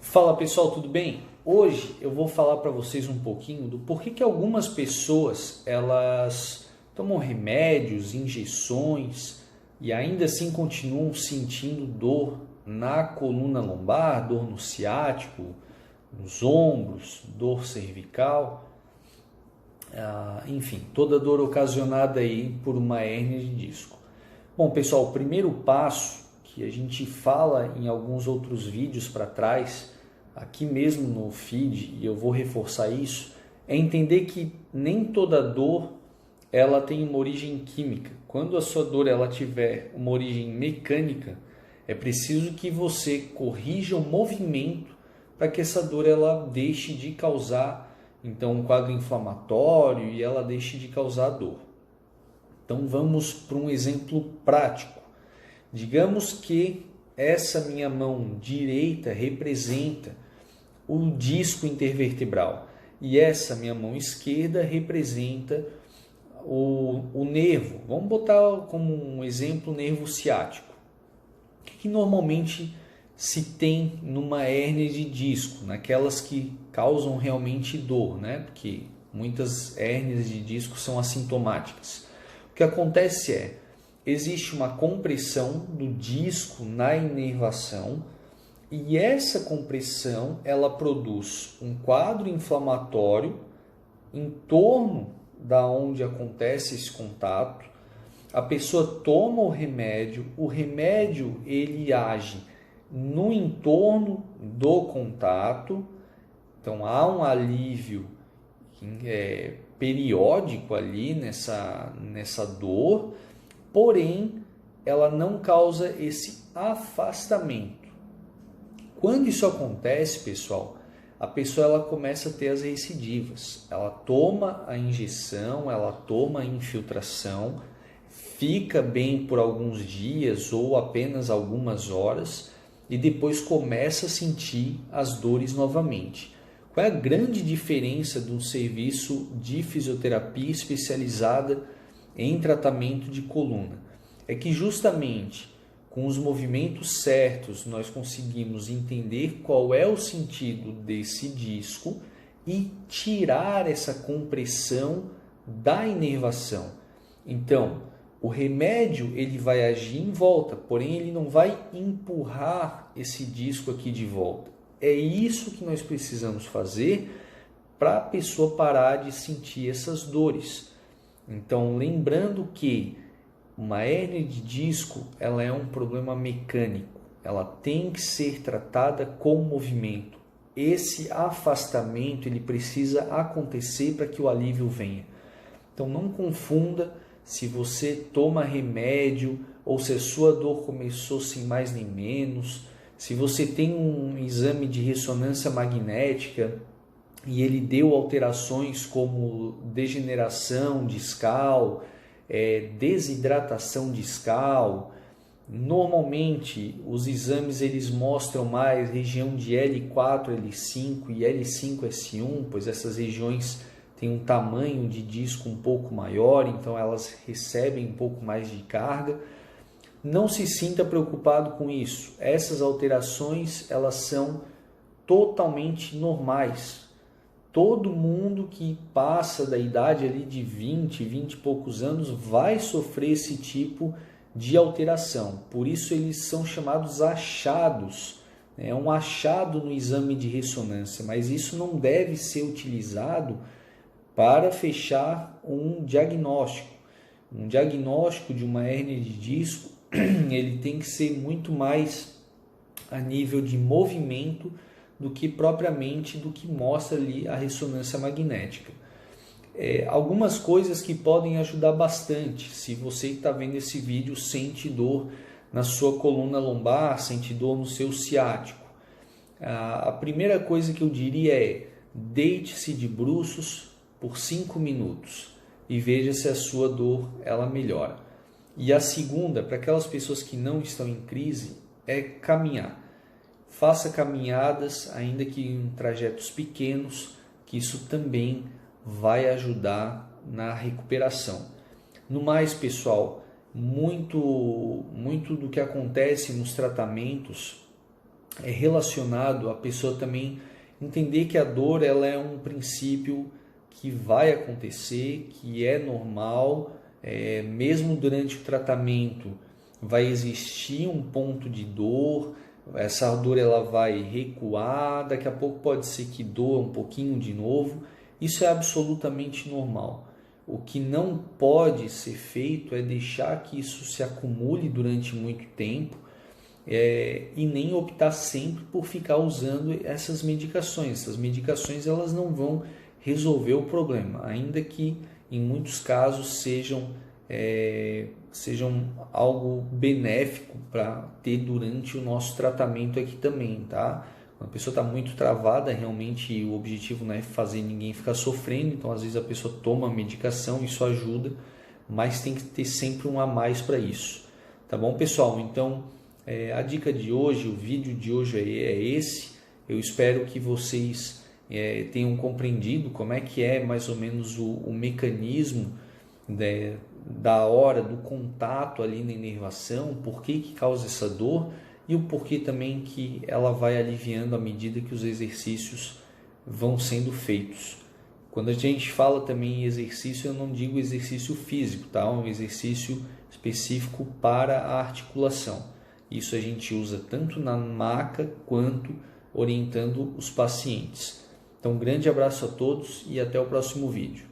Fala pessoal, tudo bem? Hoje eu vou falar para vocês um pouquinho do porquê que algumas pessoas elas tomam remédios, injeções e ainda assim continuam sentindo dor na coluna lombar, dor no ciático, nos ombros, dor cervical, enfim, toda dor ocasionada aí por uma hérnia de disco. Bom pessoal, o primeiro passo que a gente fala em alguns outros vídeos para trás, aqui mesmo no feed, e eu vou reforçar isso, é entender que nem toda dor ela tem uma origem química. Quando a sua dor ela tiver uma origem mecânica, é preciso que você corrija o movimento para que essa dor ela deixe de causar então um quadro inflamatório e ela deixe de causar dor. Então vamos para um exemplo prático. Digamos que essa minha mão direita representa o disco intervertebral e essa minha mão esquerda representa o nervo. Vamos botar como um exemplo o nervo ciático. O que normalmente se tem numa hérnia de disco, naquelas que causam realmente dor, né? Porque muitas hérnias de disco são assintomáticas. O que acontece é, existe uma compressão do disco na inervação e essa compressão ela produz um quadro inflamatório em torno da onde acontece esse contato. A pessoa toma o remédio ele age no entorno do contato, então há um alívio periódico ali nessa dor, porém ela não causa esse afastamento. Quando isso acontece, pessoal, a pessoa ela começa a ter as recidivas. Ela toma a injeção, ela toma a infiltração, fica bem por alguns dias ou apenas algumas horas e depois começa a sentir as dores novamente. Qual é a grande diferença de um serviço de fisioterapia especializada em tratamento de coluna? É que justamente com os movimentos certos nós conseguimos entender qual é o sentido desse disco e tirar essa compressão da inervação. Então, o remédio ele vai agir em volta, porém ele não vai empurrar esse disco aqui de volta. É isso que nós precisamos fazer para a pessoa parar de sentir essas dores. Então, lembrando que uma hérnia de disco ela é um problema mecânico, ela tem que ser tratada com movimento. Esse afastamento ele precisa acontecer para que o alívio venha. Então não confunda se você toma remédio ou se a sua dor começou sem mais nem menos, se você tem um exame de ressonância magnética e ele deu alterações como degeneração discal, desidratação discal. Normalmente os exames eles mostram mais região de L4, L5 e L5S1, pois essas regiões têm um tamanho de disco um pouco maior, então elas recebem um pouco mais de carga. Não se sinta preocupado com isso. Essas alterações elas são totalmente normais. Todo mundo que passa da idade ali de 20 e poucos anos vai sofrer esse tipo de alteração. Por isso eles são chamados achados. É um achado no exame de ressonância, mas isso não deve ser utilizado para fechar um diagnóstico. Um diagnóstico de uma hérnia de disco, ele tem que ser muito mais a nível de movimento do que propriamente do que mostra ali a ressonância magnética. Algumas coisas que podem ajudar bastante. Se você está vendo esse vídeo sente dor na sua coluna lombar, sente dor no seu ciático, a primeira coisa que eu diria é deite-se de bruços por 5 minutos e veja se a sua dor ela melhora. E a segunda, para aquelas pessoas que não estão em crise, é caminhar. Faça caminhadas, ainda que em trajetos pequenos, que isso também vai ajudar na recuperação. No mais, pessoal, muito do que acontece nos tratamentos é relacionado a pessoa também entender que a dor ela é um princípio que vai acontecer, que é normal, mesmo durante o tratamento vai existir um ponto de dor, essa dor ela vai recuar, daqui a pouco pode ser que doa um pouquinho de novo, isso é absolutamente normal. O que não pode ser feito é deixar que isso se acumule durante muito tempo, e nem optar sempre por ficar usando essas medicações. Essas medicações elas não vão resolver o problema, ainda que em muitos casos sejam algo benéfico para ter durante o nosso tratamento aqui também, tá? Quando a pessoa está muito travada, realmente o objetivo não é fazer ninguém ficar sofrendo, então às vezes a pessoa toma a medicação, isso ajuda, mas tem que ter sempre um a mais para isso, tá bom, pessoal? Então, a dica de hoje, o vídeo de hoje é esse. Eu espero que vocês tenham compreendido como é que é mais ou menos o mecanismo da hora do contato ali na inervação, por que causa essa dor e o porquê também que ela vai aliviando à medida que os exercícios vão sendo feitos. Quando a gente fala também em exercício, eu não digo exercício físico, tá? Um exercício específico para a articulação. Isso a gente usa tanto na maca quanto orientando os pacientes. Então, um grande abraço a todos e até o próximo vídeo.